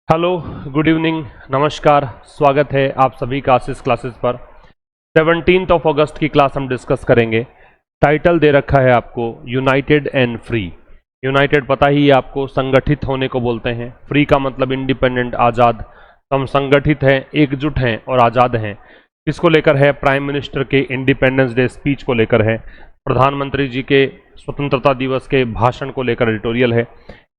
Hello, good evening, नमस्कार। स्वागत है आप सभी का आशीष क्लासेस पर। 17 अगस्त की क्लास हम डिस्कस करेंगे। टाइटल दे रखा है आपको यूनाइटेड एंड फ्री। यूनाइटेड पता ही है आपको, संगठित होने को बोलते हैं। फ्री का मतलब इंडिपेंडेंट, आज़ाद। तो हम संगठित हैं, एकजुट हैं और आज़ाद हैं। किसको लेकर है? प्राइम मिनिस्टर के इंडिपेंडेंस डे स्पीच को लेकर है। प्रधानमंत्री जी के स्वतंत्रता दिवस के भाषण को लेकर एडिटोरियल है।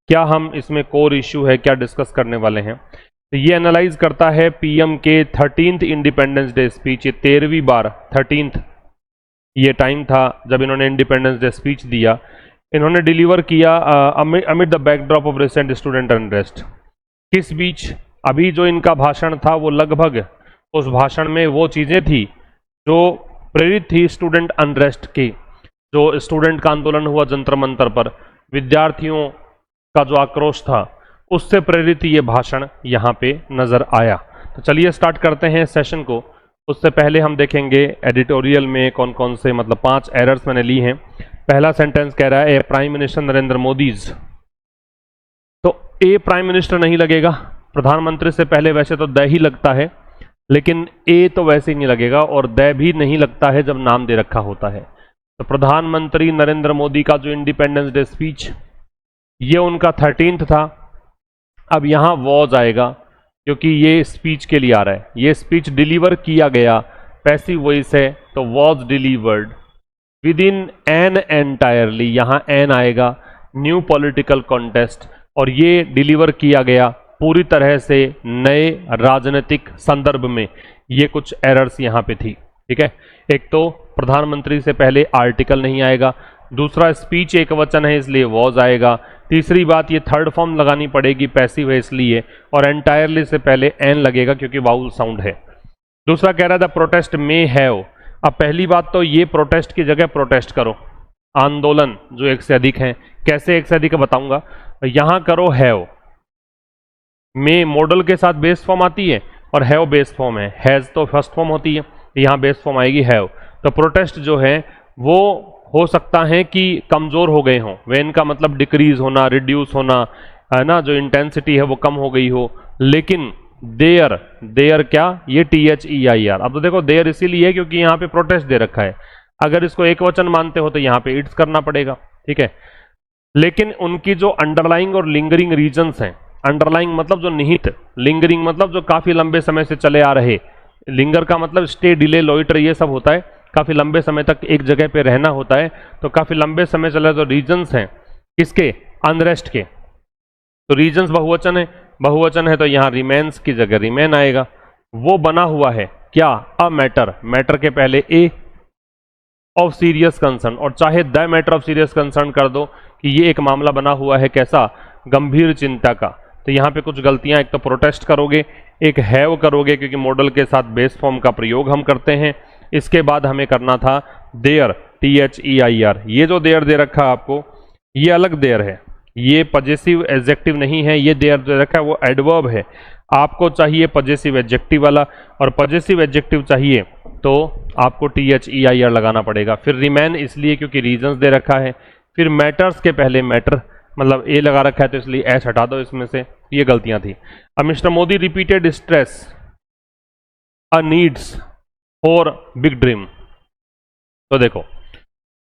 क्या हम इसमें कोर इश्यू है, क्या डिस्कस करने वाले हैं? तो ये एनालाइज करता है पीएम के 13th इंडिपेंडेंस डे स्पीच। ये 13वीं बार 13th ये टाइम था जब इन्होंने इंडिपेंडेंस डे स्पीच दिया। इन्होंने डिलीवर किया amid the backdrop of recent student unrest. किस बीच? अभी जो इनका भाषण था वो लगभग उस भाषण में वो चीज़ें थी जो प्रेरित थी स्टूडेंट अनरेस्ट की। जो स्टूडेंट का आंदोलन हुआ जंतर मंतर पर, विद्यार्थियों का जो आक्रोश था, उससे प्रेरित ये भाषण यहाँ पे नजर आया। तो चलिए स्टार्ट करते हैं सेशन को। उससे पहले हम देखेंगे एडिटोरियल में कौन कौन से, मतलब 5 एरर्स मैंने ली हैं। पहला सेंटेंस कह रहा है प्राइम मिनिस्टर नरेंद्र मोदीज। तो ए प्राइम मिनिस्टर नहीं लगेगा, प्रधानमंत्री से पहले वैसे तो द ही लगता है, लेकिन ए तो वैसे ही नहीं लगेगा और द भी नहीं लगता है जब नाम दे रखा होता है। तो प्रधानमंत्री नरेंद्र मोदी का जो इंडिपेंडेंस डे स्पीच, ये उनका 13th था। अब यहां वॉज आएगा क्योंकि ये स्पीच के लिए आ रहा है। ये स्पीच डिलीवर किया गया, पैसिव वॉइस है तो was delivered with in an entirely, यहां एन आएगा, न्यू पॉलिटिकल कॉन्टेस्ट। और ये डिलीवर किया गया पूरी तरह से नए राजनीतिक संदर्भ में। ये कुछ एरर्स यहां पे थी, ठीक है। एक तो प्रधानमंत्री से पहले आर्टिकल नहीं आएगा, दूसरा स्पीच एक वचन है इसलिए वॉज आएगा, तीसरी बात ये थर्ड फॉर्म लगानी पड़ेगी, पैसिव है इसलिए, और एंटायरली से पहले एन लगेगा क्योंकि वाउल साउंड है। दूसरा कह रहा था प्रोटेस्ट में हैव। अब पहली बात तो ये प्रोटेस्ट की जगह प्रोटेस्ट करो, आंदोलन जो एक से अधिक है। कैसे एक से अधिक बताऊंगा। यहां करो हैव। में मॉडल के साथ बेस फॉर्म आती है और हैव बेस फॉर्म है, हैज तो फर्स्ट फॉर्म होती है, यहां बेस फॉर्म आएगी हैव। तो प्रोटेस्ट जो है वो हो सकता है कि कमजोर हो गए हों, वेन का मतलब डिक्रीज होना, रिड्यूस होना, है ना, जो इंटेंसिटी है वो कम हो गई हो। लेकिन देयर, देयर क्या, ये THEIR। अब तो देखो देयर इसीलिए है क्योंकि यहाँ पे प्रोटेस्ट दे रखा है। अगर इसको एक वचन मानते हो तो यहाँ पे इट्स करना पड़ेगा, ठीक है। लेकिन उनकी जो अंडरलाइंग और लिंगरिंग रीजन्स हैं, अंडरलाइंग मतलब जो निहित, लिंगरिंग मतलब जो काफी लंबे समय से चले आ रहे, लिंगर का मतलब स्टे, डिले, लॉइटर, ये सब होता है, काफी लंबे समय तक एक जगह पे रहना होता है। तो काफी लंबे समय चले जो रीजन्स हैं किसके, अनरेस्ट के, तो रीजन्स बहुवचन है, बहुवचन है तो यहाँ रिमेन्स की जगह रिमेन आएगा। वो बना हुआ है क्या, अ मैटर, मैटर के पहले ए ऑफ सीरियस कंसर्न, और चाहे the matter of serious concern कर दो कि ये एक मामला बना हुआ है कैसा, गंभीर चिंता का। तो यहाँ पे कुछ गलतियां, एक तो प्रोटेस्ट करोगे, एक हैव करोगे क्योंकि मॉडल के साथ बेस फॉर्म का प्रयोग हम करते हैं। इसके बाद हमें करना था देयर, THEIR। ये जो देयर दे रखा आपको, ये अलग देयर है, ये पजेसिव एडजेक्टिव नहीं है। ये देयर दे रखा है वो एडवर्ब है। आपको चाहिए पजेसिव एडजेक्टिव वाला, और पजेसिव एडजेक्टिव चाहिए तो आपको THEIR लगाना पड़ेगा। फिर रिमेन इसलिए क्योंकि रीजंस दे रखा है। फिर मैटर्स के पहले मैटर, मतलब ए लगा रखा है तो इसलिए एस हटा दो इसमें से। ये गलतियां थी। अब mister Modi repeated stress a needs for big dream. तो देखो,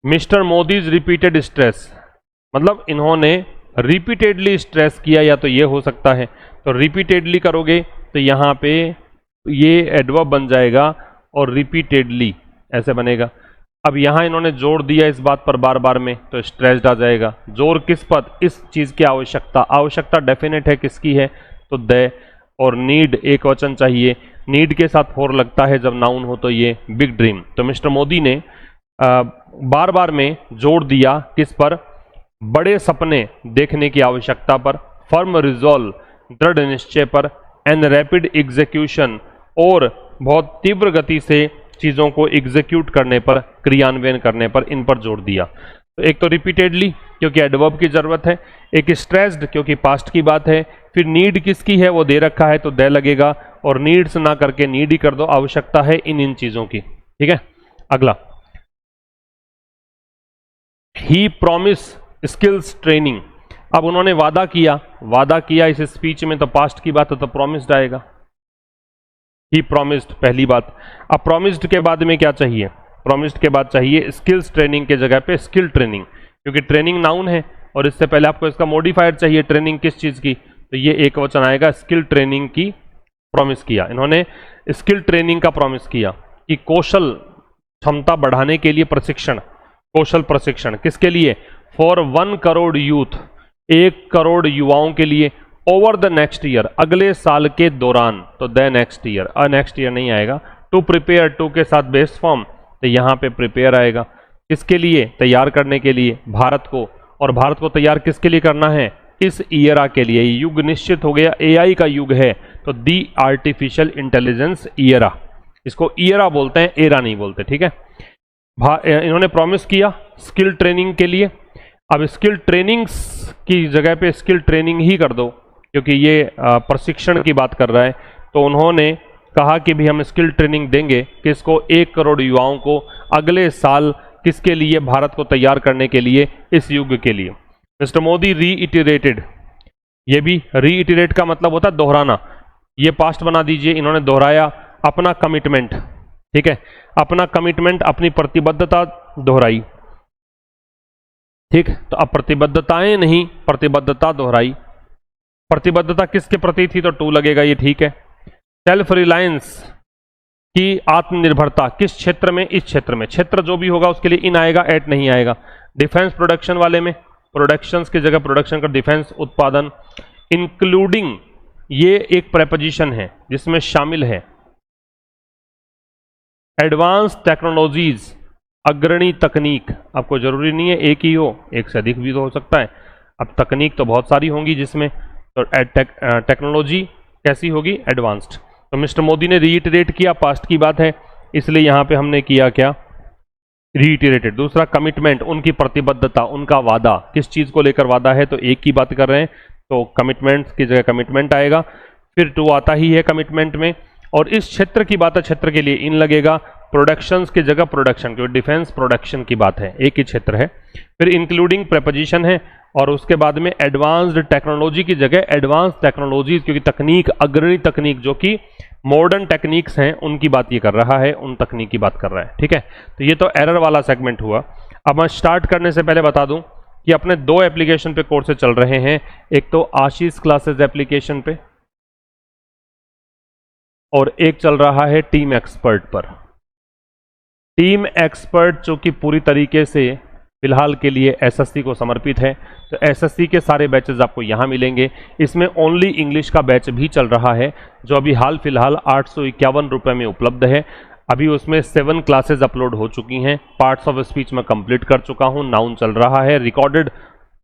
मिस्टर मोदीज रिपीटेड स्ट्रेस मतलब इन्होंने रिपीटेडली स्ट्रेस किया, या तो ये हो सकता है। तो रिपीटेडली करोगे तो यहाँ पे ये एडवर्ब बन जाएगा और रिपीटेडली ऐसे बनेगा। अब यहाँ इन्होंने जोर दिया इस बात पर बार बार में, तो स्ट्रेस्ड आ जाएगा। जोर किस पर, इस चीज की आवश्यकता, आवश्यकता डेफिनेट है किसकी है, तो द। और नीड एक वचन चाहिए, नीड के साथ फॉर लगता है जब नाउन हो तो ये बिग ड्रीम। तो मिस्टर मोदी ने बार बार में जोर दिया किस पर, बड़े सपने देखने की आवश्यकता पर, फर्म रिजॉल्व दृढ़ निश्चय पर, एंड रैपिड एग्जीक्यूशन और बहुत तीव्र गति से चीजों को एग्जीक्यूट करने पर, क्रियान्वयन करने पर, इन पर जोर दिया। तो एक तो रिपीटेडली क्योंकि एडवर्ब की जरूरत है, एक स्ट्रेस्ड क्योंकि पास्ट की बात है, फिर नीड किसकी है वो दे रखा है तो दे लगेगा, और नीड्स ना करके नीड ही कर दो, आवश्यकता है इन चीजों की, ठीक है। अगला, ही प्रॉमिस स्किल्स ट्रेनिंग। अब उन्होंने वादा किया इस स्पीच में, तो पास्ट की बात है तो प्रॉमिस्ड आएगा। ही प्रॉमिस्ड, पहली बात। अब प्रॉमिस्ड के बाद में क्या चाहिए? प्रॉमिस्ड के बाद चाहिए स्किल्स ट्रेनिंग के जगह पे स्किल ट्रेनिंग, क्योंकि ट्रेनिंग नाउन है और इससे पहले आपको इसका मॉडिफायर चाहिए ट्रेनिंग किस चीज की, तो ये एक वचन आएगा। स्किल ट्रेनिंग की प्रॉमिस किया इन्होंने, स्किल ट्रेनिंग का प्रॉमिस किया कि कौशल क्षमता बढ़ाने के लिए प्रशिक्षण, कौशल प्रशिक्षण किसके लिए? फॉर 1 करोड़ यूथ, 1 करोड़ युवाओं के लिए। ओवर द नेक्स्ट ईयर, अगले साल के दौरान, तो the next year, next year नहीं आएगा। टू प्रिपेयर, टू के साथ बेस फॉर्म, तो यहाँ पे प्रिपेयर आएगा। किसके लिए? तैयार करने के लिए भारत को। और भारत को तैयार किसके लिए करना है? इस ईयरा के लिए। युग निश्चित हो गया, एआई का युग है, तो दी आर्टिफिशियल इंटेलिजेंस ईयरा, इसको ईयरा बोलते हैं, एरा नहीं बोलते, ठीक है। इन्होंने प्रॉमिस किया स्किल ट्रेनिंग के लिए। अब स्किल ट्रेनिंग की जगह पे स्किल ट्रेनिंग ही कर दो, क्योंकि ये प्रशिक्षण की बात कर रहा है। तो उन्होंने कहा कि भी हम स्किल ट्रेनिंग देंगे किसको? 1 करोड़ युवाओं को अगले साल। किसके लिए? भारत को तैयार करने के लिए, इस युग के लिए। मिस्टर मोदी रीइटरेटेड, ये भी रीइटरेट का मतलब होता है दोहराना, ये पास्ट बना दीजिए। इन्होंने दोहराया अपना कमिटमेंट, ठीक है, अपना कमिटमेंट, अपनी प्रतिबद्धता दोहराई, ठीक। तो अब प्रतिबद्धताएं नहीं, प्रतिबद्धता दोहराई। प्रतिबद्धता किसके प्रति थी? तो टू लगेगा, ये ठीक है। सेल्फ रिलायंस की आत्मनिर्भरता किस क्षेत्र में? इस क्षेत्र में। क्षेत्र जो भी होगा उसके लिए इन आएगा, एट नहीं आएगा। डिफेंस प्रोडक्शन वाले में प्रोडक्शंस की जगह प्रोडक्शन का डिफेंस उत्पादन। इंक्लूडिंग, ये एक प्रेपोजिशन है जिसमें शामिल है एडवांस टेक्नोलॉजीज, अग्रणी तकनीक। आपको जरूरी नहीं है एक ही हो, एक से अधिक भी तो हो सकता है। अब तकनीक तो बहुत सारी होंगी जिसमें, तो टेक्नोलॉजी कैसी होगी? एडवांस्ड। तो मिस्टर मोदी ने रीइटरेट किया, पास्ट की बात है, इसलिए यहां पे हमने किया क्या? रीइटरेटेड। दूसरा कमिटमेंट, उनकी प्रतिबद्धता, उनका वादा, किस चीज को लेकर वादा है? तो एक की बात कर रहे हैं, तो कमिटमेंट की जगह कमिटमेंट आएगा। फिर टू आता ही है कमिटमेंट में, और इस क्षेत्र की बात है, क्षेत्र के लिए इन लगेगा। प्रोडक्शंस की जगह प्रोडक्शन, क्योंकि डिफेंस प्रोडक्शन की बात है, एक ही क्षेत्र है। फिर इंक्लूडिंग प्रेपोजिशन है, और उसके बाद में एडवांस्ड टेक्नोलॉजी की जगह एडवांस टेक्नोलॉजीज, क्योंकि तकनीक, अग्रणी तकनीक जो कि मॉडर्न टेक्निक्स हैं उनकी बात ये कर रहा है, उन तकनीक की बात कर रहा है, ठीक है। तो ये तो एरर वाला सेगमेंट हुआ। अब मैं स्टार्ट करने से पहले बता दूं कि अपने 2 एप्लीकेशन पे कोर्सेज चल रहे हैं। एक तो आशीष क्लासेस एप्लीकेशन पे, और एक चल रहा है टीम एक्सपर्ट पर। टीम एक्सपर्ट जो कि पूरी तरीके से फिलहाल के लिए एसएससी को समर्पित है, तो एसएससी के सारे बैचेस आपको यहाँ मिलेंगे। इसमें ओनली इंग्लिश का बैच भी चल रहा है, जो अभी हाल फिलहाल 851 रुपये में उपलब्ध है। अभी उसमें 7 क्लासेज अपलोड हो चुकी हैं। पार्ट्स ऑफ स्पीच में कंप्लीट कर चुका हूँ, नाउन चल रहा है, रिकॉर्डेड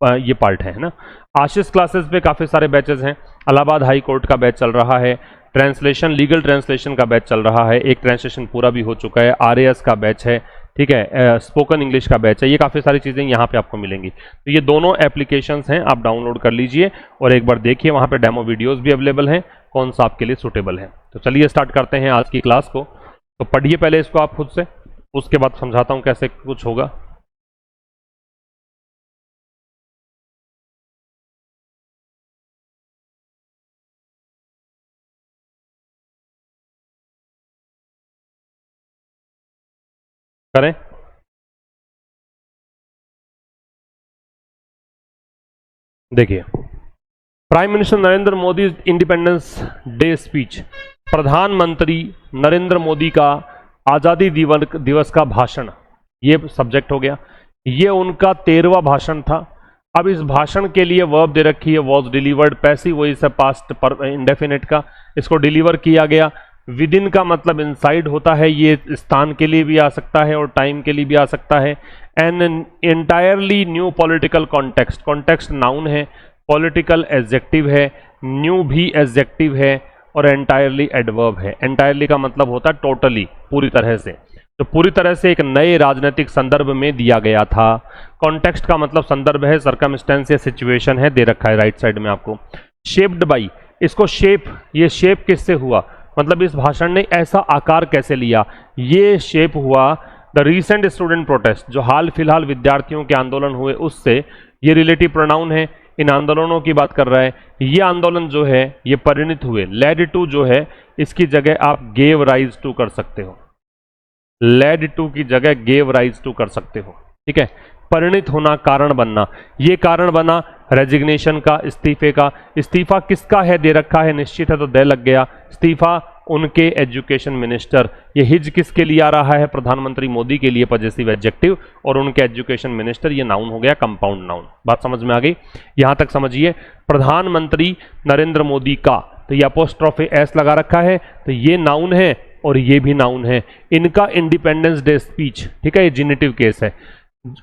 ये पार्ट है ना। आशीष क्लासेस पे काफ़ी सारे बैचेस हैं। इलाहाबाद हाई कोर्ट का बैच चल रहा है, ट्रांसलेशन, लीगल ट्रांसलेशन का बैच चल रहा है, एक ट्रांसलेशन पूरा भी हो चुका है, आरएएस का बैच है, ठीक है, स्पोकन इंग्लिश का बैच है। ये काफ़ी सारी चीज़ें यहाँ पे आपको मिलेंगी। तो ये दोनों एप्लीकेशंस हैं, आप डाउनलोड कर लीजिए और एक बार देखिए, वहाँ पे डेमो वीडियोस भी अवेलेबल हैं, कौन सा आपके लिए सूटेबल है। तो चलिए स्टार्ट करते हैं आज की क्लास को। तो पढ़िए पहले इसको आप खुद से, उसके बाद समझाता हूँ कैसे कुछ होगा। करें। देखिए, prime minister Narendra Modi independence day speech, प्रधानमंत्री नरेंद्र मोदी का आज़ादी दिवस का भाषण, ये सब्जेक्ट हो गया। ये उनका 13वां भाषण था। अब इस भाषण के लिए वर्ब दे रखी है वॉज डिलीवर्ड, पैसिव वॉइस है पास्ट पर इंडेफिनेट का, इसको डिलीवर किया गया। विद इन का मतलब इनसाइड होता है, ये स्थान के लिए भी आ सकता है और टाइम के लिए भी आ सकता है। An entirely new political context, context noun है, पॉलिटिकल एडजेक्टिव है, न्यू भी एडजेक्टिव है, और एंटायरली एडवर्ब है। एंटायरली का मतलब होता है टोटली, पूरी तरह से, तो पूरी तरह से एक नए राजनीतिक संदर्भ में दिया गया था। कॉन्टेक्स्ट का मतलब संदर्भ है, सर्कमस्टेंस या सिचुएशन है, दे रखा है राइट साइड में आपको। शेप्ड बाई, इसको शेप, ये शेप किससे हुआ, मतलब इस भाषण ने ऐसा आकार कैसे लिया, ये शेप हुआ द रीसेंट स्टूडेंट प्रोटेस्ट, जो हाल फिलहाल विद्यार्थियों के आंदोलन हुए उससे। ये रिलेटिव प्रोनाउन है, इन आंदोलनों की बात कर रहा है। ये आंदोलन जो है ये परिणित हुए, लेड टू जो है इसकी जगह आप गेव राइज टू कर सकते हो, लेड टू की जगह गेव राइज टू कर सकते हो। ठीक है, परिणित होना, कारण बनना, ये कारण बना रेजिग्नेशन का, इस्तीफे का। इस्तीफा किसका है दे रखा है, निश्चित है तो दे लग गया। इस्तीफा उनके एजुकेशन मिनिस्टर, ये हिज किसके लिए आ रहा है, प्रधानमंत्री मोदी के लिए पजेसिव एडजेक्टिव, और उनके एजुकेशन मिनिस्टर ये नाउन हो गया, कंपाउंड नाउन। बात समझ में आ गई, यहां तक समझिए। प्रधानमंत्री नरेंद्र मोदी का, तो ये अपोस्ट्रोफे एस लगा रखा है, तो ये नाउन है और ये भी नाउन है। इनका इंडिपेंडेंस डे स्पीच, ठीक है, ये जिनेटिव केस है।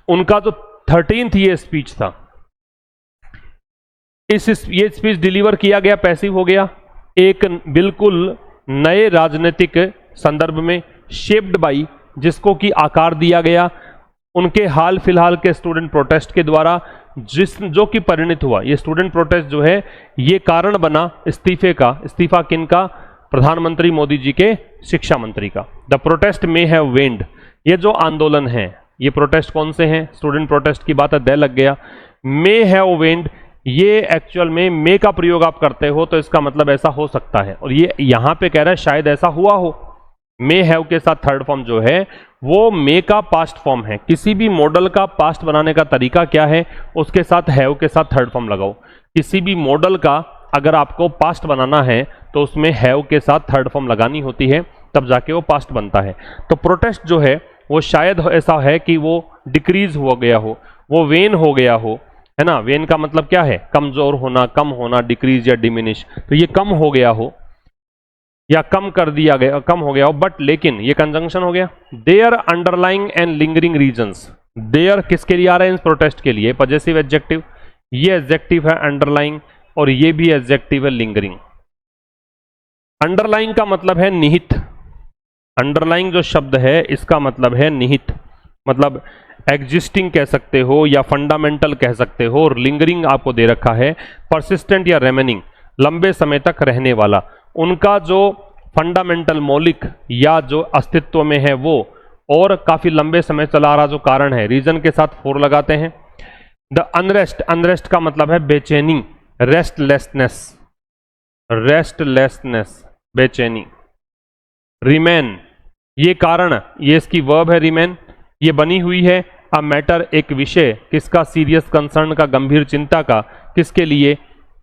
उनका जो 13th ये स्पीच था, ये स्पीच डिलीवर किया गया, पैसिव हो गया, एक बिल्कुल नए राजनीतिक संदर्भ में, शेप्ड बाई, जिसको कि आकार दिया गया उनके हाल फिलहाल के स्टूडेंट प्रोटेस्ट के द्वारा, जो कि परिणित हुआ। ये स्टूडेंट प्रोटेस्ट जो है ये कारण बना इस्तीफे का। इस्तीफा किनका, प्रधानमंत्री मोदी जी के शिक्षा मंत्री का। द प्रोटेस्ट मे हैव वेंड, ये जो आंदोलन है, ये प्रोटेस्ट कौन से हैं, स्टूडेंट प्रोटेस्ट की बात है, दे लग गया। मे हैव वेंड, ये एक्चुअल में मे का प्रयोग आप करते हो तो इसका मतलब ऐसा हो सकता है, और ये यहां पे कह रहा है शायद ऐसा हुआ हो। मे हैव के साथ थर्ड फॉर्म जो है वो मे का पास्ट फॉर्म है। किसी भी मॉडल का पास्ट बनाने का तरीका क्या है, उसके साथ हैव के साथ थर्ड फॉर्म लगाओ। किसी भी मॉडल का अगर आपको पास्ट बनाना है तो उसमें हैव के साथ थर्ड फॉर्म लगानी होती है, तब जाके वो पास्ट बनता है। तो प्रोटेस्ट जो है वो शायद ऐसा है कि वो डिक्रीज हो गया हो, वो वेन हो गया हो, है ना। वेन का मतलब क्या है, कमजोर होना, कम होना, डिक्रीज या डिमिनिश। तो ये कम हो गया हो या कम कर दिया गया, कम हो गया हो, बट लेकिन ये कंजंक्शन हो गया। Their underlying and lingering reasons, their किसके लिए आ रहा है, इस प्रोटेस्ट के लिए, पजेसिव एडजेक्टिव। ये एडजेक्टिव है अंडरलाइंग और ये भी एडजेक्टिव है लिंगरिंग। अंडरलाइंग का मतलब है निहित, अंडरलाइंग जो शब्द है इसका मतलब है निहित, मतलब एग्जिस्टिंग कह सकते हो या फंडामेंटल कह सकते हो। और लिंगरिंग आपको दे रखा है परसिस्टेंट या रेमेनिंग, लंबे समय तक रहने वाला। उनका जो फंडामेंटल, मौलिक या जो अस्तित्व में है वो, और काफी लंबे समय चला आ रहा जो कारण है, रीजन के साथ फोर लगाते हैं। द अनरेस्ट, अनरेस्ट का मतलब है बेचैनी, रेस्टलेसनेस, रेस्टलेसनेस, बेचैनी। रिमेन, ये कारण, ये इसकी वर्ब है रिमेन, ये बनी हुई है। अ मैटर, एक विषय, किसका, सीरियस कंसर्न का, गंभीर चिंता का, किसके लिए,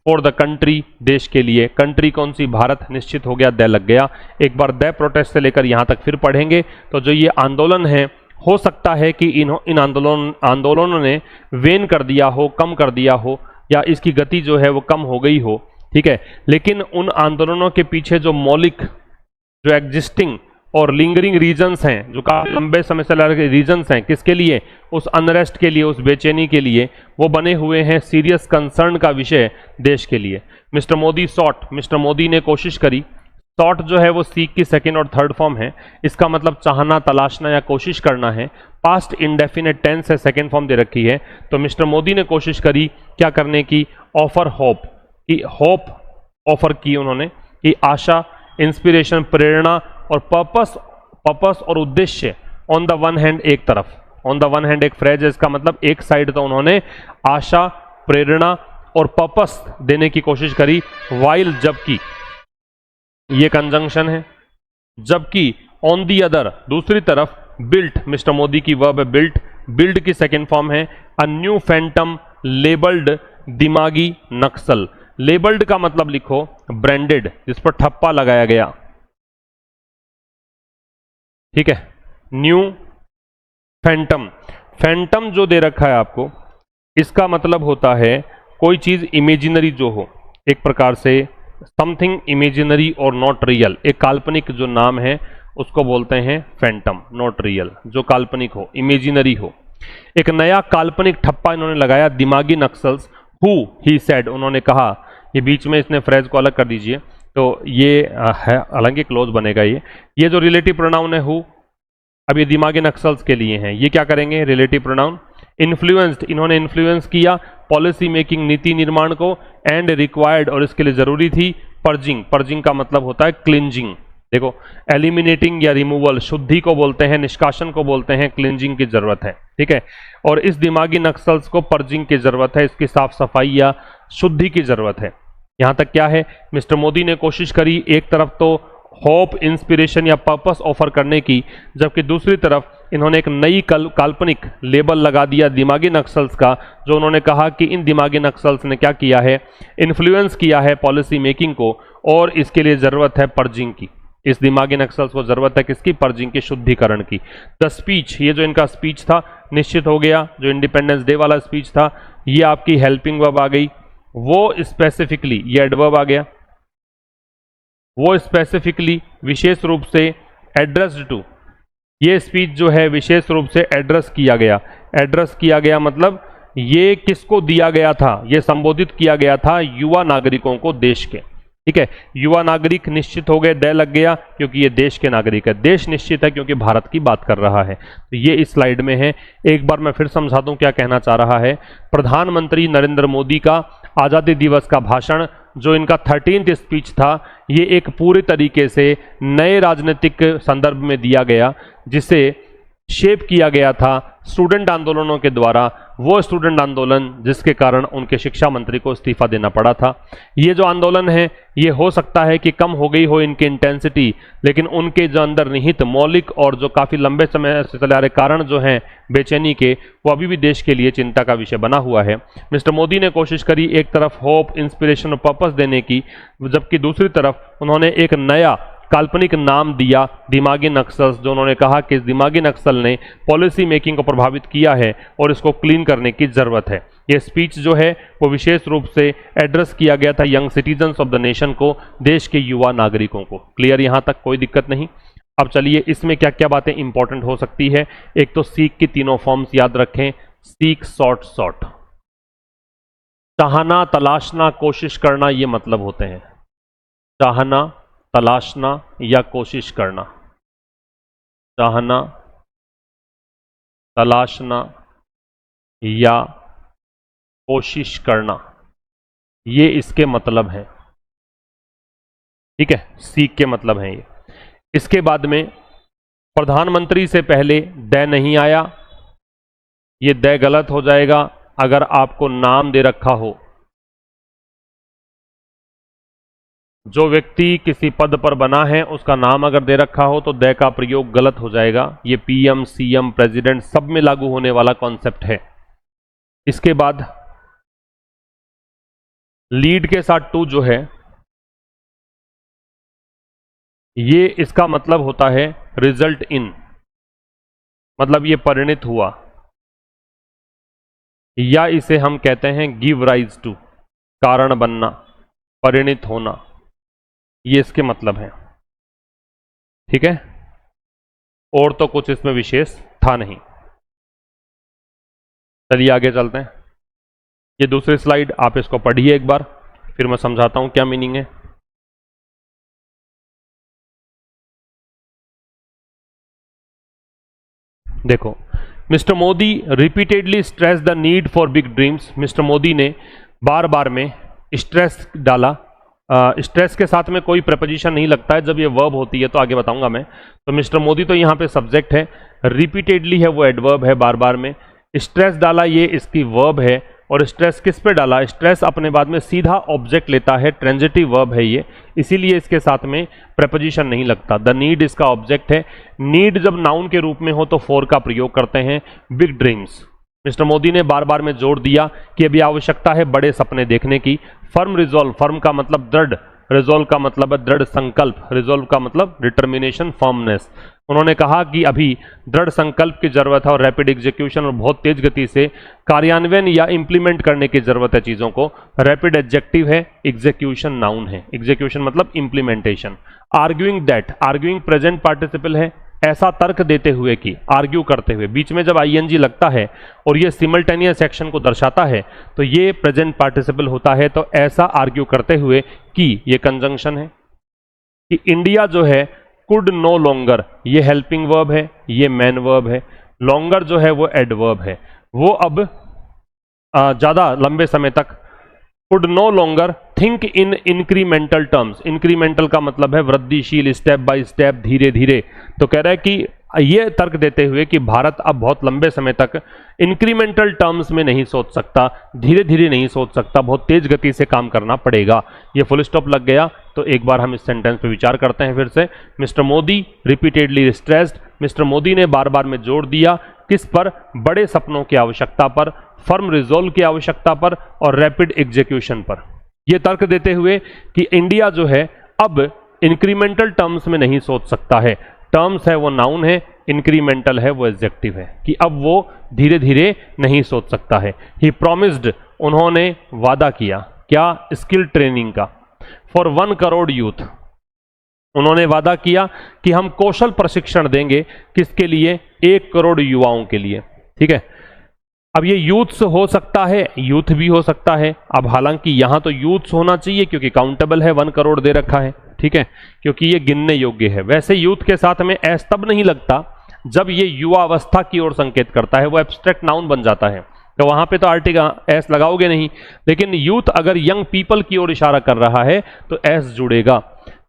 फॉर द कंट्री, देश के लिए। कंट्री कौन सी, भारत, निश्चित हो गया, दे लग गया। एक बार दे प्रोटेस्ट से लेकर यहां तक फिर पढ़ेंगे। तो जो ये आंदोलन है, हो सकता है कि इन आंदोलनों ने वेन कर दिया हो, कम कर दिया हो, या इसकी गति जो है वो कम हो गई हो, ठीक है। लेकिन उन आंदोलनों के पीछे जो मौलिक, जो एग्जिस्टिंग और लिंगरिंग रीजन्स हैं, जो काफी लंबे समय से लगे रीजन्स हैं, किसके लिए, उस अनरेस्ट के लिए, उस बेचैनी के लिए, वो बने हुए हैं सीरियस कंसर्न का विषय देश के लिए। Mister Modi sought, mister Modi ने कोशिश करी। सॉट जो है वो सीक की सेकंड और थर्ड फॉर्म है, इसका मतलब चाहना, तलाशना या कोशिश करना है। पास्ट इंडेफिनेट टेंस है, सेकंड फॉर्म दे रखी है। तो मिस्टर मोदी ने कोशिश करी क्या करने की, ऑफर होप, कि होप ऑफर की उन्होंने, कि आशा, इंस्पिरेशन, प्रेरणा, और पर्पस और उद्देश्य। ऑन द वन हैंड, एक तरफ, ऑन द वन हैंड एक फ्रेज है, इसका मतलब एक साइड तो उन्होंने आशा, प्रेरणा और पर्पस देने की कोशिश करी। वाइल, जबकि, ये कंजंक्शन है, जबकि। ऑन दी अदर, दूसरी तरफ। बिल्ट, मिस्टर मोदी की वर्ब है बिल्ट, बिल्ड की सेकेंड फॉर्म है। अ न्यू फैंटम लेबल्ड, दिमागी नक्सल। लेबल्ड का मतलब लिखो ब्रांडेड, जिस पर ठप्पा लगाया गया, ठीक है। न्यू फैंटम, फैंटम जो दे रखा है आपको, इसका मतलब होता है कोई चीज इमेजिनरी जो हो, एक प्रकार से समथिंग इमेजिनरी और नॉट रियल। एक काल्पनिक जो नाम है उसको बोलते हैं फैंटम, नॉट रियल, जो काल्पनिक हो, इमेजिनरी हो। एक नया काल्पनिक ठप्पा इन्होंने लगाया, दिमागी नक्सल्स। हु, ही सेड, उन्होंने कहा। ये बीच में इसने फ्रेज को अलग कर दीजिए, तो ये है, हालांकि क्लोज बनेगा ये जो रिलेटिव प्रोनाउन है हु, अब ये दिमागी नक्सल्स के लिए हैं, ये क्या करेंगे, रिलेटिव प्रोनाउन। इन्फ्लुएंस्ड, इन्होंने इन्फ्लुएंस किया पॉलिसी मेकिंग, नीति निर्माण को। एंड रिक्वायर्ड, और इसके लिए जरूरी थी। पर्जिंग, पर्जिंग का मतलब होता है क्लिंजिंग, देखो, एलिमिनेटिंग या रिमूवल शुद्धि को बोलते हैं, निष्कासन को बोलते हैं, क्लिंजिंग की जरूरत है, ठीक है। और इस दिमागी नक्सल्स को पर्जिंग की जरूरत है, इसकी साफ सफाई या शुद्धि की जरूरत है। यहां तक क्या है, मिस्टर मोदी ने कोशिश करी एक तरफ तो होप, इंस्पिरेशन या पर्पस ऑफर करने की, जबकि दूसरी तरफ इन्होंने एक नई काल्पनिक लेबल लगा दिया दिमागी नक्सल्स का, जो उन्होंने कहा कि इन दिमागी नक्सल्स ने क्या किया है, इन्फ्लुएंस किया है पॉलिसी मेकिंग को, और इसके लिए जरूरत है पर्जिंग की। इस दिमागी नक्सल्स को जरूरत है किसकी? पर्जिंग की, शुद्धिकरण की। द स्पीच, ये जो इनका स्पीच था निश्चित हो गया, जो इंडिपेंडेंस डे वाला स्पीच था, ये आपकी हेल्पिंग वर्ब आ गई। वो स्पेसिफिकली, ये एडवर्ब आ गया, वो स्पेसिफिकली विशेष रूप से एड्रेस्ड टू, ये स्पीच जो है विशेष रूप से एड्रेस किया गया। एड्रेस किया गया मतलब ये किसको दिया गया था? ये संबोधित किया गया था युवा नागरिकों को, देश के, ठीक है। युवा नागरिक निश्चित हो गए, दे लग गया, क्योंकि ये देश के नागरिक है। देश निश्चित है क्योंकि भारत की बात कर रहा है। तो ये इस स्लाइड में है। एक बार मैं फिर समझा दूं क्या कहना चाह रहा है। प्रधानमंत्री नरेंद्र मोदी का आज़ादी दिवस का भाषण, जो इनका 13th स्पीच था, ये एक पूरे तरीके से नए राजनीतिक संदर्भ में दिया गया, जिसे शेप किया गया था स्टूडेंट आंदोलनों के द्वारा। वो स्टूडेंट आंदोलन जिसके कारण उनके शिक्षा मंत्री को इस्तीफा देना पड़ा था। ये जो आंदोलन है, ये हो सकता है कि कम हो गई हो इनकी इंटेंसिटी, लेकिन उनके जो अंदर निहित मौलिक और जो काफी लंबे समय से चले आ रहे कारण जो हैं बेचैनी के, वो अभी भी देश के लिए चिंता का विषय बना हुआ है। मिस्टर मोदी ने कोशिश करी एक तरफ होप, इंस्पिरेशन और पर्पस देने की, जबकि दूसरी तरफ उन्होंने एक नया काल्पनिक नाम दिया दिमागी नक्सल्स, जो उन्होंने कहा कि इस दिमागी नक्सल ने पॉलिसी मेकिंग को प्रभावित किया है और इसको क्लीन करने की जरूरत है। ये स्पीच जो है वो विशेष रूप से एड्रेस किया गया था young citizens of the nation को, देश के युवा नागरिकों को। क्लियर? यहां तक कोई दिक्कत नहीं। अब चलिए इसमें क्या क्या बातें इंपॉर्टेंट हो सकती है। एक तो सीक की तीनों फॉर्म्स याद रखें। Seek, sort, sort. चाहना, तलाशना, कोशिश करना, ये मतलब होते हैं। चाहना, तलाशना या कोशिश करना। चाहना, तलाशना या कोशिश करना, ये इसके मतलब हैं, ठीक है। सीख के मतलब हैं ये। इसके बाद में प्रधानमंत्री से पहले द नहीं आया, ये द गलत हो जाएगा अगर आपको नाम दे रखा हो। जो व्यक्ति किसी पद पर बना है उसका नाम अगर दे रखा हो तो द का प्रयोग गलत हो जाएगा। ये पीएम, सीएम, प्रेसिडेंट सब में लागू होने वाला कॉन्सेप्ट है। इसके बाद लीड के साथ टू जो है, ये इसका मतलब होता है रिजल्ट इन, मतलब ये परिणित हुआ, या इसे हम कहते हैं गिव राइज टू, कारण बनना, परिणित होना, ये इसके मतलब है, ठीक है। और तो कुछ इसमें विशेष था नहीं। चलिए आगे चलते हैं। ये दूसरी स्लाइड, आप इसको पढ़िए एक बार, फिर मैं समझाता हूं क्या मीनिंग है। देखो, mister Modi repeatedly stress the need for big dreams. Mister Modi ने बार बार में स्ट्रेस डाला। स्ट्रेस के साथ में कोई प्रपोजिशन नहीं लगता है, जब ये वर्ब होती है तो आगे बताऊंगा मैं। तो मिस्टर मोदी तो यहाँ पे सब्जेक्ट है, रिपीटेडली है वो एडवर्ब है, बार बार में। स्ट्रेस डाला ये इसकी वर्ब है, और स्ट्रेस किस पे डाला? स्ट्रेस अपने बाद में सीधा ऑब्जेक्ट लेता है, ट्रांजिटिव वर्ब है ये, इसीलिए इसके साथ में प्रपोजिशन नहीं लगता। द नीड इसका ऑब्जेक्ट है। नीड जब नाउन के रूप में हो तो फॉर का प्रयोग करते हैं। बिग ड्रीम्स, मिस्टर मोदी ने बार बार में जोर दिया कि अभी आवश्यकता है बड़े सपने देखने की। फर्म रिजॉल्व, फर्म का मतलब दृढ़, रिजॉल्व का मतलब है दृढ़ संकल्प, रिजॉल्व का मतलब डिटर्मिनेशन, फर्मनेस। उन्होंने कहा कि अभी दृढ़ संकल्प की जरूरत है और रैपिड एग्जीक्यूशन और बहुत तेज गति से कार्यान्वयन या इंप्लीमेंट करने की जरूरत है चीजों को। रैपिड एडजेक्टिव है, एग्जीक्यूशन नाउन है। एग्जीक्यूशन मतलब implementation. Arguing that, arguing present participle है, ऐसा तर्क देते हुए कि, आर्ग्यू करते हुए, बीच में जब आईएनजी लगता है और ये सिमल्टेनियस एक्शन को दर्शाता है तो ये प्रेजेंट पार्टिसिपल होता है। तो ऐसा आर्ग्यू करते हुए कि, ये कंजंक्शन है कि इंडिया जो है कुड नो लॉन्गर, ये हेल्पिंग वर्ब है, ये मैन वर्ब है। लॉन्गर जो है वो एडवर्ब है, वो अब ज्यादा लंबे समय तक would know longer think in incremental terms. Incremental का मतलब है वृद्धिशील, स्टेप बाय स्टेप, धीरे धीरे। तो कह रहा है कि ये तर्क देते हुए कि भारत अब बहुत लंबे समय तक इंक्रीमेंटल टर्म्स में नहीं सोच सकता, धीरे धीरे नहीं सोच सकता, बहुत तेज गति से काम करना पड़ेगा। ये फुल स्टॉप लग गया। तो एक बार हम इस सेंटेंस पे विचार करते हैं फिर से। Mister Modi repeatedly stressed, mister Modi ने बार बार में जोर दिया किस पर? बड़े सपनों की आवश्यकता पर, फर्म रिजोल्व की आवश्यकता पर और रैपिड एग्जीक्यूशन पर। यह तर्क देते हुए कि इंडिया जो है अब इंक्रीमेंटल टर्म्स में नहीं सोच सकता है। टर्म्स है वो नाउन है, इंक्रीमेंटल है वो एडजेक्टिव है, कि अब वो धीरे धीरे नहीं सोच सकता है। ही प्रॉमिस्ड, उन्होंने वादा किया, क्या? स्किल ट्रेनिंग का। फॉर 1 करोड़ यूथ, उन्होंने वादा किया कि हम कौशल प्रशिक्षण देंगे, किसके लिए? 1 करोड़ युवाओं के लिए। ठीक है, अब ये यूथ्स हो सकता है, यूथ भी हो सकता है। अब हालांकि यहां तो यूथ्स होना चाहिए क्योंकि काउंटेबल है, 1 करोड़ दे रखा है। ठीक है, क्योंकि ये गिनने योग्य है। वैसे यूथ के साथ में एस तब नहीं लगता जब ये युवा अवस्था की ओर संकेत करता है, वो एब्स्ट्रैक्ट नाउन बन जाता है, तो वहां पे तो आर्टिकल एस लगाओगे नहीं। लेकिन यूथ अगर यंग पीपल की ओर इशारा कर रहा है तो एस जुड़ेगा।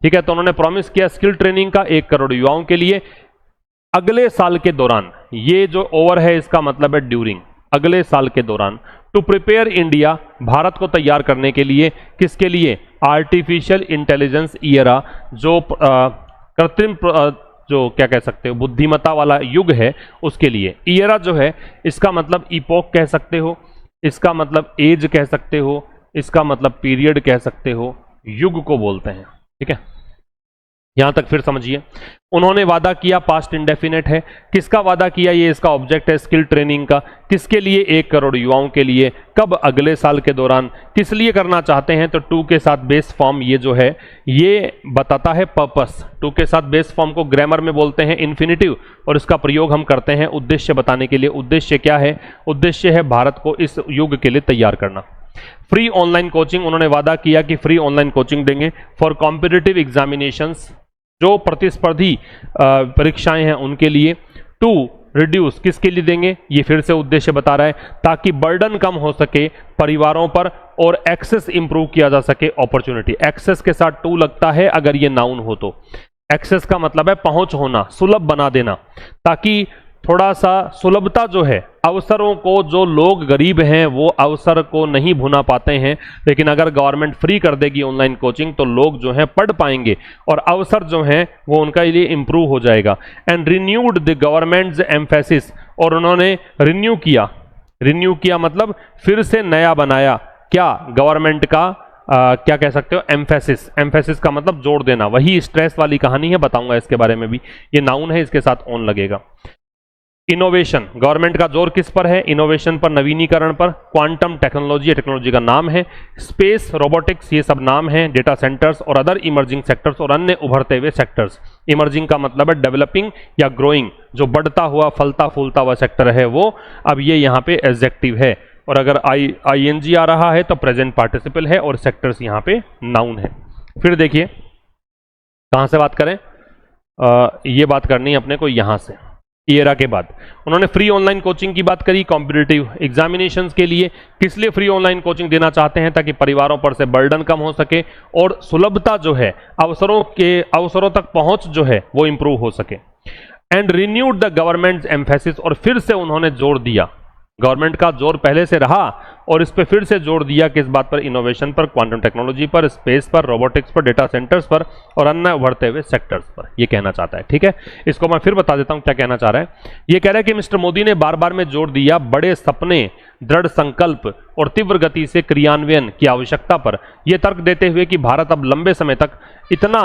ठीक है, तो उन्होंने प्रॉमिस किया स्किल ट्रेनिंग का 1 करोड़ युवाओं के लिए अगले साल के दौरान। ये जो ओवर है इसका मतलब है ड्यूरिंग, अगले साल के दौरान। टू प्रिपेयर इंडिया, भारत को तैयार करने के लिए, किसके लिए? आर्टिफिशियल इंटेलिजेंस ईरा, जो कृत्रिम जो क्या कह सकते हो बुद्धिमत्ता वाला युग है, उसके लिए। ईरा जो है इसका मतलब इपोक कह सकते हो, इसका मतलब एज कह सकते हो, इसका मतलब पीरियड कह सकते हो, युग को बोलते हैं। ठीक है, यहां तक फिर समझिए। उन्होंने वादा किया, पास्ट इंडेफिनेट है। किसका वादा किया? ये इसका ऑब्जेक्ट है, स्किल ट्रेनिंग का। किसके लिए? 1 करोड़ युवाओं के लिए। कब? अगले साल के दौरान। किस लिए करना चाहते हैं? तो टू के साथ बेस फॉर्म ये जो है ये बताता है पर्पस। टू के साथ बेस फॉर्म को ग्रामर में बोलते हैं इन्फिनिटिव, और इसका प्रयोग हम करते हैं उद्देश्य बताने के लिए। उद्देश्य क्या है? उद्देश्य है भारत को इस युग के लिए तैयार करना। फ्री ऑनलाइन कोचिंग, उन्होंने वादा किया कि फ्री ऑनलाइन कोचिंग देंगे फॉर कॉम्पिटिटिव एग्जामिनेशंस, जो प्रतिस्पर्धी परीक्षाएं हैं उनके लिए। टू रिड्यूस, किसके लिए देंगे? ये फिर से उद्देश्य बता रहा है, ताकि बर्डन कम हो सके परिवारों पर और एक्सेस इंप्रूव किया जा सके, अपॉर्चुनिटी। एक्सेस के साथ टू लगता है अगर ये नाउन हो तो। एक्सेस का मतलब है पहुंच होना, सुलभ बना देना, ताकि थोड़ा सा सुलभता जो है अवसरों को, जो लोग गरीब हैं वो अवसर को नहीं भुना पाते हैं, लेकिन अगर गवर्नमेंट फ्री कर देगी ऑनलाइन कोचिंग तो लोग जो हैं पढ़ पाएंगे और अवसर जो हैं वो उनका लिए इंप्रूव हो जाएगा। And renewed the governments emphasis, और उन्होंने रिन्यू किया। रिन्यू किया मतलब फिर से नया बनाया, क्या? गवर्नमेंट का क्या कह सकते हो? एम्फेसिस। एम्फेसिस का मतलब जोर देना, वही स्ट्रेस वाली कहानी है, बताऊंगा इसके बारे में भी। ये नाउन है, इसके साथ ऑन लगेगा। इनोवेशन, गवर्नमेंट का जोर किस पर है? इनोवेशन पर, नवीनीकरण पर। क्वांटम टेक्नोलॉजी, टेक्नोलॉजी का नाम है। स्पेस, रोबोटिक्स, ये सब नाम है। डेटा सेंटर्स और अदर इमर्जिंग सेक्टर्स, और अन्य उभरते हुए सेक्टर्स। इमर्जिंग का मतलब है डेवलपिंग या ग्रोइंग, जो बढ़ता हुआ फलता फूलता हुआ सेक्टर है वो। अब ये यहाँ पे एडजेक्टिव है, और अगर आईएनजी आ रहा है तो प्रेजेंट पार्टिसिपल है, और सेक्टर्स यहाँ पे नाउन है। फिर देखिए कहाँ से बात करें, ये बात करनी है अपने को यहाँ से, ईरा के बाद। उन्होंने फ्री ऑनलाइन कोचिंग की बात करी कॉम्पिटिटिव एग्जामिनेशंस के लिए। किस लिए फ्री ऑनलाइन कोचिंग देना चाहते हैं? ताकि परिवारों पर से बर्डन कम हो सके और सुलभता जो है, अवसरों तक पहुंच जो है वो इंप्रूव हो सके। And renewed the government emphasis, और फिर से उन्होंने जोर दिया, गवर्नमेंट का जोर पहले से रहा और इस पे फिर से जोर दिया, किस बात पर? इनोवेशन पर, क्वांटम टेक्नोलॉजी पर, स्पेस पर, रोबोटिक्स पर, डेटा सेंटर्स पर और अन्य उभरते हुए सेक्टर्स पर। ये कहना चाहता है। ठीक है, इसको मैं फिर बता देता हूं क्या कहना चाह रहा है। ये कह रहा है कि मिस्टर मोदी ने बार बार में जोर दिया बड़े सपने, दृढ़ संकल्प और तीव्र गति से क्रियान्वयन की आवश्यकता पर। यह तर्क देते हुए कि भारत अब लंबे समय तक इतना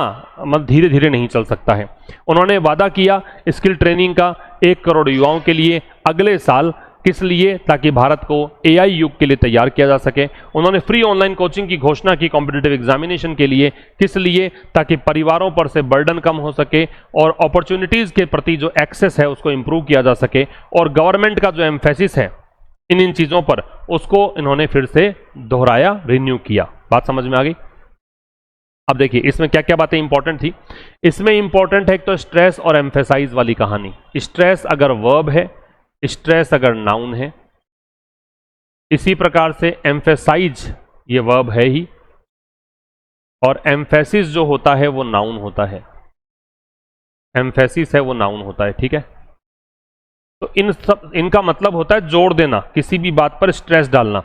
धीरे धीरे नहीं चल सकता है। उन्होंने वादा किया स्किल ट्रेनिंग का 1 करोड़ युवाओं के लिए अगले साल। किस लिए? ताकि भारत को एआई युग के लिए तैयार किया जा सके। उन्होंने फ्री ऑनलाइन कोचिंग की घोषणा की कॉम्पिटिटिव एग्जामिनेशन के लिए। किस लिए? ताकि परिवारों पर से बर्डन कम हो सके और अपॉर्चुनिटीज के प्रति जो एक्सेस है उसको इंप्रूव किया जा सके, और गवर्नमेंट का जो एम्फेसिस है इन चीजों पर उसको इन्होंने फिर से दोहराया, रिन्यू किया। बात समझ में आ गई? अब देखिए इसमें क्या क्या बातें इंपॉर्टेंट थी। इसमें इंपॉर्टेंट है एक तो स्ट्रेस और एम्फेसाइज वाली कहानी। स्ट्रेस अगर वर्ब है, स्ट्रेस अगर नाउन है, इसी प्रकार से एम्फेसाइज ये वर्ब है ही, और एम्फेसिस जो होता है वो नाउन होता है, एम्फेसिस है वो नाउन होता है, ठीक है। तो इनका मतलब होता है जोड़ देना, किसी भी बात पर स्ट्रेस डालना।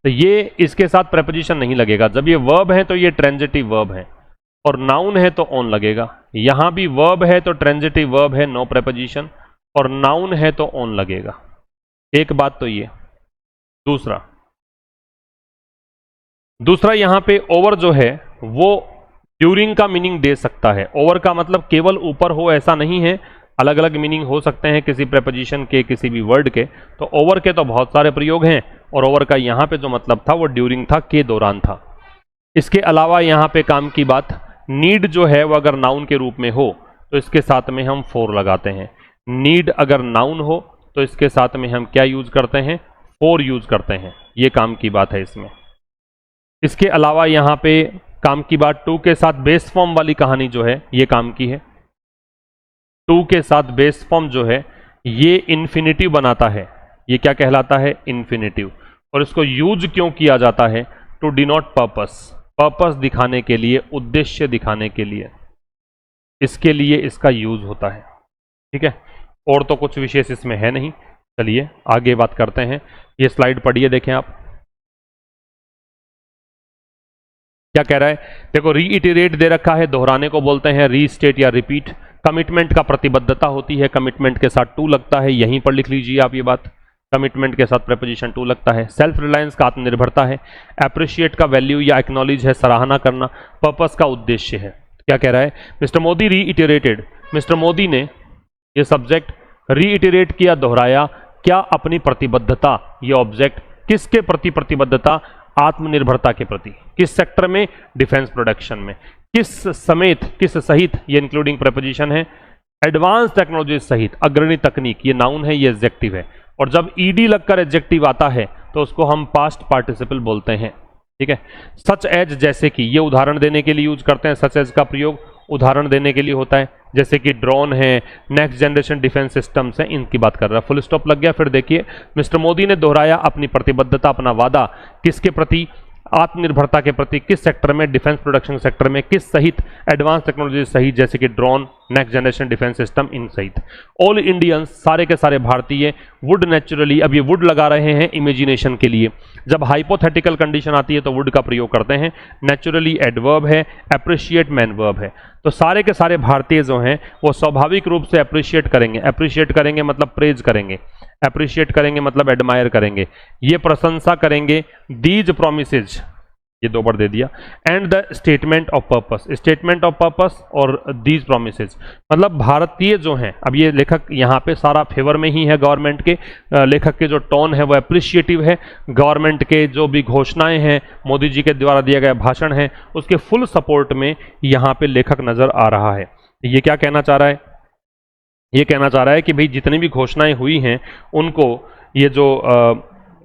तो ये इसके साथ प्रेपोजिशन नहीं लगेगा। जब ये वर्ब है तो ये ट्रांजिटिव वर्ब है, और नाउन है तो ऑन लगेगा। यहां भी वर्ब है तो ट्रांजिटिव वर्ब है, नो प्रेपोजिशन, और नाउन है तो ऑन लगेगा। एक बात तो ये। दूसरा यहां पे ओवर जो है वो ड्यूरिंग का मीनिंग दे सकता है। ओवर का मतलब केवल ऊपर हो ऐसा नहीं है, अलग अलग मीनिंग हो सकते हैं किसी प्रेपोजिशन के, किसी भी वर्ड के। तो ओवर के तो बहुत सारे प्रयोग हैं, और ओवर का यहां पे जो मतलब था वो ड्यूरिंग था, के दौरान था। इसके अलावा यहां पे काम की बात, नीड जो है वो अगर नाउन के रूप में हो तो इसके साथ में हम फॉर लगाते हैं। नीड अगर नाउन हो तो इसके साथ में हम क्या यूज करते हैं, फॉर यूज करते हैं। ये काम की बात है इसमें। इसके अलावा यहां पे काम की बात, टू के साथ बेस फॉर्म वाली कहानी जो है ये काम की है। टू के साथ बेस फॉर्म जो है ये इन्फिनिटिव बनाता है। ये क्या कहलाता है, इन्फिनिटिव। और इसको यूज क्यों किया जाता है, टू डिनोट पर्पस, पर्पस दिखाने के लिए, उद्देश्य दिखाने के लिए, इसके लिए इसका यूज होता है, ठीक है। और तो कुछ विशेष इसमें है नहीं। चलिए आगे बात करते हैं। ये स्लाइड पढ़िए, देखें आप क्या कह रहा है। देखो रीइटरेट दे रखा है, दोहराने को बोलते हैं रीस्टेट या रिपीट। कमिटमेंट का प्रतिबद्धता होती है, कमिटमेंट के साथ टू लगता है, यहीं पर लिख लीजिए आप ये बात, कमिटमेंट के साथ प्रेपोजिशन टू लगता है। सेल्फ रिलायंस का आत्मनिर्भरता है। अप्रिशिएट का वैल्यू या एक्नॉलेज है, सराहना करना। पर्पस का उद्देश्य है। क्या कह रहा है, mister Modi reiterated, mister Modi ने ये सब्जेक्ट रीइटरेट किया, दोहराया, क्या अपनी प्रतिबद्धता, ये ऑब्जेक्ट किसके प्रति प्रतिबद्धता, आत्मनिर्भरता के प्रति। किस सेक्टर में, डिफेंस प्रोडक्शन में। किस समेत, किस सहित, ये इंक्लूडिंग प्रेपोजिशन है। एडवांस टेक्नोलॉजी सहित, अग्रणी तकनीक, ये नाउन है, ये एडजेक्टिव है। और जब ईडी लगकर एडजेक्टिव आता है तो उसको हम पास्ट पार्टिसिपल बोलते हैं, ठीक है। सच एज, जैसे कि, ये उदाहरण देने के लिए यूज करते हैं। सच एज का प्रयोग उदाहरण देने के लिए होता है, जैसे कि ड्रोन है, नेक्स्ट जनरेशन डिफेंस सिस्टम्स हैं, इनकी बात कर रहा है। फुल स्टॉप लग गया। फिर देखिए, मिस्टर मोदी ने दोहराया अपनी प्रतिबद्धता, अपना वादा, किसके प्रति, आत्मनिर्भरता के प्रति। किस सेक्टर में, डिफेंस प्रोडक्शन सेक्टर में। किस सहित, एडवांस टेक्नोलॉजी सहित, जैसे कि drone, next generation defence system, इन सहित। ऑल इंडियंस, सारे के सारे भारतीय, वुड नेचुरली, अब ये वुड लगा रहे हैं इमेजिनेशन के लिए। जब हाइपोथेटिकल कंडीशन आती है तो वुड का प्रयोग करते हैं। नेचुरली एडवर्ब है, अप्रिशिएट मैन वर्ब है। तो सारे के सारे भारतीय जो हैं वो स्वाभाविक रूप से अप्रिशिएट करेंगे। अप्रिशिएट करेंगे मतलब प्रेज करेंगे, अप्रिशिएट करेंगे मतलब एडमायर करेंगे, ये प्रशंसा करेंगे। दीज प्रोमिसेज, ये दो बार दे दिया। And the statement of purpose, statement of purpose और दीज प्रोमिसेज, मतलब भारतीय जो हैं, अब ये लेखक यहाँ पे सारा फेवर में ही है गवर्नमेंट के। लेखक के जो टोन है वो अप्रिशिएटिव है। गवर्नमेंट के जो भी घोषणाएं हैं, मोदी जी के द्वारा दिया गया भाषण है, उसके फुल सपोर्ट में यहाँ पे लेखक नजर आ रहा है। ये क्या कहना चाह रहा है, ये कहना चाह रहा है कि भाई जितनी भी घोषणाएं हुई हैं उनको ये जो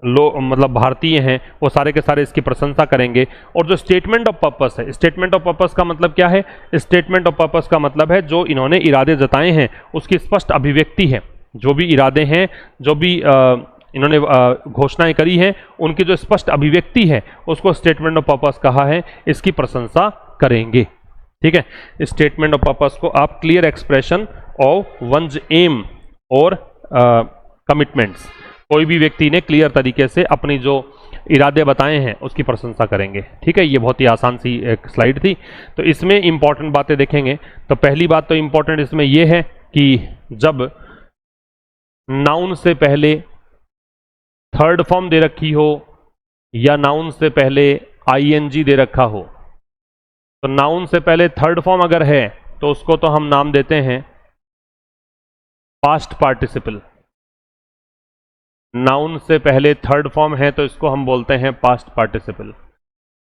मतलब भारतीय हैं वो सारे के सारे इसकी प्रशंसा करेंगे। और जो स्टेटमेंट ऑफ पर्पस है, स्टेटमेंट ऑफ पर्पस का मतलब क्या है, स्टेटमेंट ऑफ पर्पस का मतलब है जो इन्होंने इरादे जताए हैं उसकी स्पष्ट अभिव्यक्ति है। जो भी इरादे हैं, जो भी इन्होंने घोषणाएं करी हैं, उनकी जो स्पष्ट अभिव्यक्ति है उसको स्टेटमेंट ऑफ पर्पस कहा है, इसकी प्रशंसा करेंगे, ठीक है। स्टेटमेंट ऑफ पर्पस को आप clear expression of one's aim और कमिटमेंट्स, कोई भी व्यक्ति ने क्लियर तरीके से अपनी जो इरादे बताए हैं उसकी प्रशंसा करेंगे, ठीक है। ये बहुत ही आसान सी एक स्लाइड थी। तो इसमें इंपॉर्टेंट बातें देखेंगे तो पहली बात तो इंपॉर्टेंट इसमें यह है कि जब नाउन से पहले थर्ड फॉर्म दे रखी हो या नाउन से पहले आईएनजी दे रखा हो, तो नाउन से पहले थर्ड फॉर्म अगर है तो उसको तो हम नाम देते हैं पास्ट पार्टिसिपल। नाउन से पहले थर्ड फॉर्म है तो इसको हम बोलते हैं पास्ट पार्टिसिपल।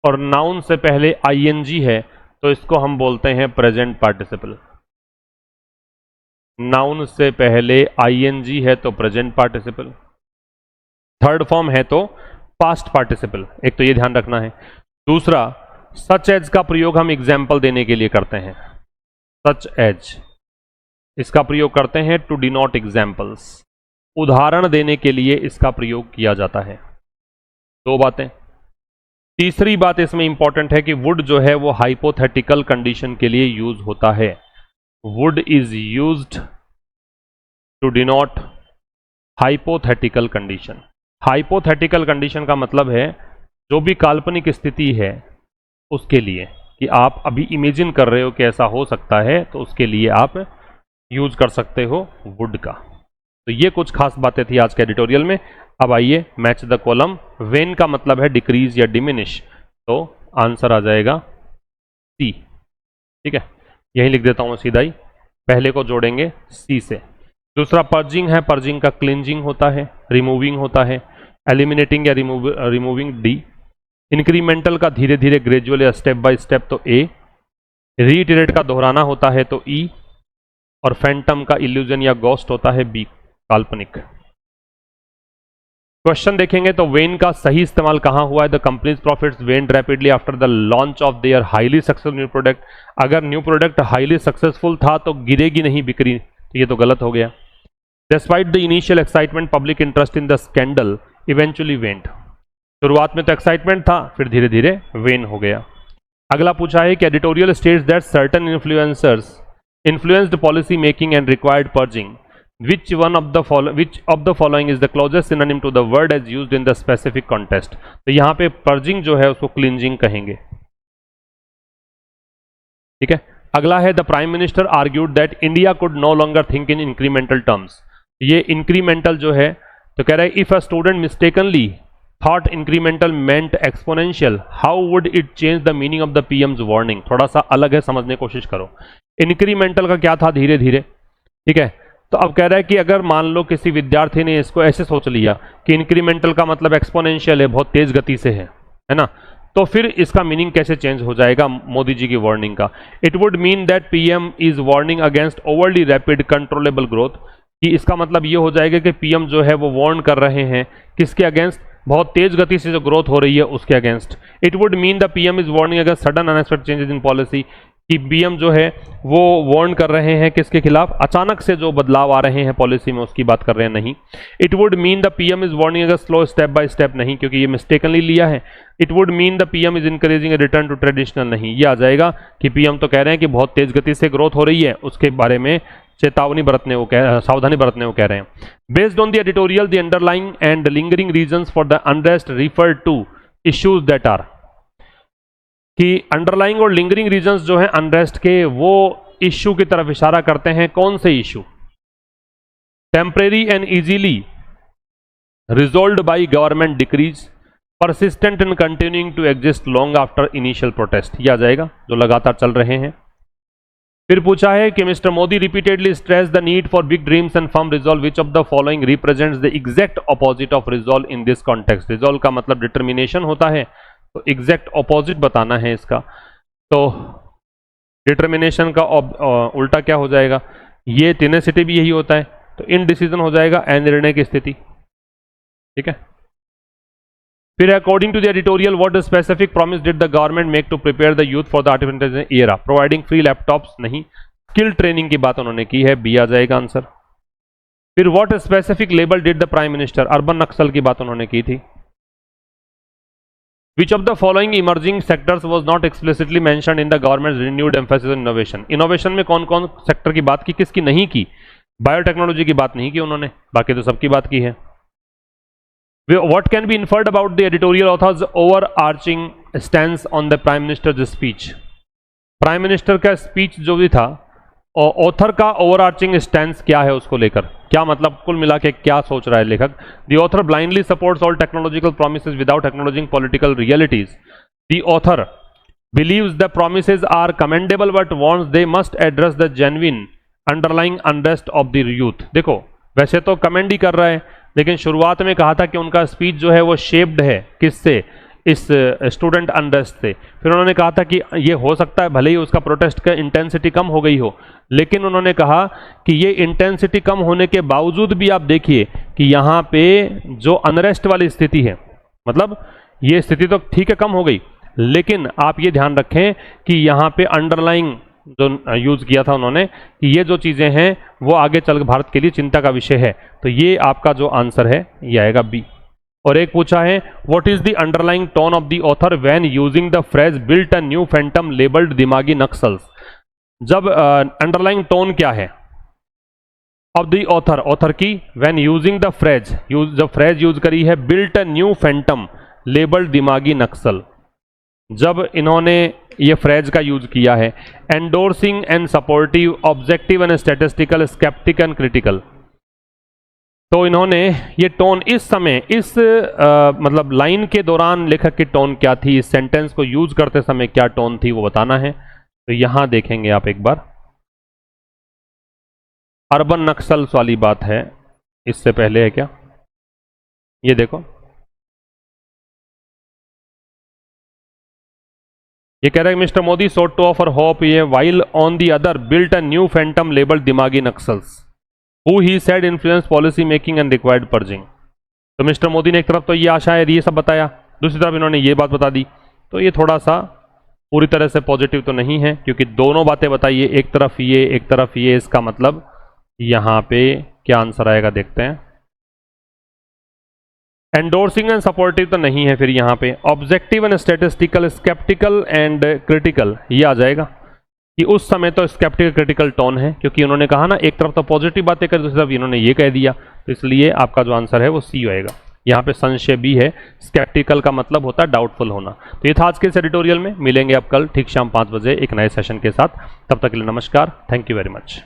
और नाउन से पहले आईएनजी है तो इसको हम बोलते हैं प्रेजेंट पार्टिसिपल। नाउन से पहले आईएनजी है तो प्रेजेंट पार्टिसिपल, थर्ड फॉर्म है तो पास्ट पार्टिसिपल। एक तो ये ध्यान रखना है। दूसरा, सच एज का प्रयोग हम एग्जाम्पल देने के लिए करते हैं। सच एज, इसका प्रयोग करते हैं टू डिनोट एग्जाम्पल्स, उदाहरण देने के लिए इसका प्रयोग किया जाता है। दो बातें, तीसरी बात इसमें इंपॉर्टेंट है कि वुड जो है वो हाइपोथेटिकल कंडीशन के लिए यूज होता है। Would is used to denote hypothetical condition. Hypothetical condition का मतलब है जो भी काल्पनिक स्थिति है उसके लिए, कि आप अभी इमेजिन कर रहे हो कि ऐसा हो सकता है, तो उसके लिए आप यूज कर सकते हो वुड का। तो ये कुछ खास बातें थी आज के एडिटोरियल में। अब आइए मैच द कॉलम। वेन का मतलब है डिक्रीज या डिमिनिश, तो आंसर आ जाएगा सी। ठीक है, यही लिख देता हूं सीधा ही, पहले को जोड़ेंगे सी से। दूसरा पर्जिंग है, पर्जिंग का क्लिंजिंग होता है, रिमूविंग होता है। एलिमिनेटिंग या रिमूविंग डी। इंक्रीमेंटल का धीरे धीरे, ग्रेजुअल या स्टेप बाय स्टेप, तो ए। रीइटरेट का दोहराना होता है तो ई। और फैंटम का इल्यूजन या गोस्ट होता है बी, काल्पनिक। क्वेश्चन देखेंगे तो वेन का सही इस्तेमाल कहां हुआ है? The companies profits waned rapidly after the launch of their highly successful new product. अगर न्यू प्रोडक्ट हाईली सक्सेसफुल था तो गिरेगी नहीं बिक्री, तो ये तो गलत हो गया। Despite the initial excitement public interest in the scandal eventually went. शुरुआत में तो एक्साइटमेंट था, फिर धीरे धीरे वेन हो गया। अगला पूछा है कि editorial states that certain influencers influenced policy making and required purging. Which of the following is the closest synonym to the word as used in the specific context? तो यहाँ पे purging जो है उसको cleansing कहेंगे। ठीक है, अगला है the prime minister argued that India could no longer think in incremental terms. ये incremental जो है तो कह रहा है if a student mistakenly thought incremental meant exponential, how would it change the meaning of the PM's warning? थोड़ा सा अलग है, समझने की कोशिश करो। इंक्रीमेंटल का क्या था? धीरे धीरे। ठीक है, तो अब कह रहा है कि अगर मान लो किसी विद्यार्थी ने इसको ऐसे सोच लिया कि इंक्रीमेंटल का मतलब एक्सपोनेंशियल है, बहुत तेज गति से है ना, तो फिर इसका मीनिंग कैसे चेंज हो जाएगा मोदी जी की वार्निंग का? It would mean that PM is warning against overly rapid controllable growth, कि इसका मतलब ये हो जाएगा कि पीएम जो है वो वार्न कर रहे हैं किसके अगेंस्ट? बहुत तेज गति से जो ग्रोथ हो रही है उसके against. It would mean the PM is warning against sudden unexpected changes in policy, कि पीएम जो है वो वार्न कर रहे हैं किसके खिलाफ? अचानक से जो बदलाव आ रहे हैं पॉलिसी में उसकी बात कर रहे हैं, नहीं। It would mean the PM is warning against slow step by step, नहीं, क्योंकि ये मिस्टेकनली लिया है। It would mean the PM is encouraging return to traditional, नहीं, ये आ जाएगा कि पीएम तो कह रहे हैं कि बहुत तेज गति से ग्रोथ हो रही है, उसके बारे में चेतावनी बरतने को सावधानी बरतने को कह रहे हैं। Based on the editorial the underlying and lingering reasons for the unrest referred to issues that are, कि अंडरलाइंग और लिंगरिंग रीजंस जो है अनरेस्ट के, वो इश्यू की तरफ इशारा करते हैं। कौन से issue? Temporary and easily resolved by government decrees, persistent and continuing to exist long after initial protest, ये आ जाएगा, जो लगातार चल रहे हैं। फिर पूछा है कि mister Modi repeatedly stress the need for big dreams and firm resolve, which of the following represents the exact opposite of resolve in this context. Resolve का मतलब डिटर्मिनेशन होता है, तो एग्जैक्ट ऑपोजिट बताना है इसका। तो डिटर्मिनेशन का उल्टा क्या हो जाएगा? ये टेनेसिटी भी यही होता है, तो इनडिसीजन हो जाएगा, अनिर्णय की स्थिति। ठीक है, फिर according to the editorial what specific promise did the government make to prepare the youth for the artificial intelligence era? Providing free laptops, नहीं, स्किल ट्रेनिंग की बात उन्होंने की है, बी आ जाएगा आंसर। फिर what specific label did the prime minister? Urban Naxal की बात उन्होंने की थी। Which of the following emerging sectors was not explicitly mentioned in the government's renewed emphasis on innovation? Innovation में कौन कौन सेक्टर की बात की, किसकी नहीं की? बायोटेक्नोलॉजी की बात नहीं की उन्होंने, बाकी तो सबकी बात की है। What can be inferred about the editorial author's overarching stance on the prime minister's speech? Prime minister का स्पीच जो भी था, ऑथर का ओवरआर्चिंग स्टैंस क्या है उसको लेकर, क्या मतलब कुल मिला के क्या सोच रहा है लेखक? The author blindly supports all technological promises without acknowledging political realities. The author believes the promises are commendable but wants they must address the genuine underlying unrest of the youth। देखो वैसे तो कमेंड ही कर रहा है, लेकिन शुरुआत में कहा था कि उनका स्पीच जो है वो शेप्ड है किससे? इस स्टूडेंट अनरेस्ट से। फिर उन्होंने कहा था कि ये हो सकता है भले ही उसका प्रोटेस्ट का इंटेंसिटी कम हो गई हो, लेकिन उन्होंने कहा कि ये इंटेंसिटी कम होने के बावजूद भी आप देखिए कि यहाँ पे जो अनरेस्ट वाली स्थिति है, मतलब ये स्थिति तो ठीक है कम हो गई, लेकिन आप ये ध्यान रखें कि यहाँ पे अंडरलाइंग जो यूज किया था उन्होंने कि ये जो चीज़ें हैं वो आगे चल भारत के लिए चिंता का विषय है। तो ये आपका जो आंसर है ये आएगा बी। और एक पूछा है what is the underlying tone of the author when using the phrase built a new Phantom labelled दिमागी नक्सल्स। जब अंडरलाइंग टोन क्या है ऑफ द ऑथर, ऑथर की, व्हेन यूजिंग द फ्रेज, जब फ्रेज यूज करी है built a new Phantom labelled दिमागी नक्सल, जब इन्होंने ये फ्रेज का यूज किया है endorsing and supportive objective and statistical skeptic and critical, तो इन्होंने ये टोन इस समय इस मतलब लाइन के दौरान लेखक की टोन क्या थी, इस सेंटेंस को यूज करते समय क्या टोन थी वो बताना है। तो यहां देखेंगे आप एक बार, अर्बन नक्सल्स वाली बात है, इससे पहले है क्या, ये देखो, ये कह रहा है mister Modi sought to offer hope ये while on the other built a new phantom labeled दिमागी Naxals who he said influenced policy making and required purging। तो मिस्टर मोदी ने एक तरफ तो ये आशा है ये सब बताया, दूसरी तरफ इन्होंने ये बात बता दी, तो ये थोड़ा सा पूरी तरह से पॉजिटिव तो नहीं है, क्योंकि दोनों बातें बताइए, एक तरफ ये एक तरफ ये, इसका मतलब यहाँ पे क्या आंसर आएगा देखते हैं। एंडोर्सिंग एंड सपोर्टिव तो नहीं है, फिर यहाँ पे objective and statistical skeptical and critical ये आ जाएगा कि उस समय तो स्केप्टिकल क्रिटिकल टोन है, क्योंकि उन्होंने कहा ना एक तरफ तो पॉजिटिव बातें कर, दूसरी तरफ इन्होंने ये कह दिया, तो इसलिए आपका जो आंसर है वो सी आएगा। यहाँ पे संशय भी है, स्केप्टिकल का मतलब होता है डाउटफुल होना। तो ये था आज के इस एडिटोरियल में, मिलेंगे अब कल ठीक शाम 5 बजे एक नए सेशन के साथ, तब तक के लिए नमस्कार, थैंक यू वेरी मच।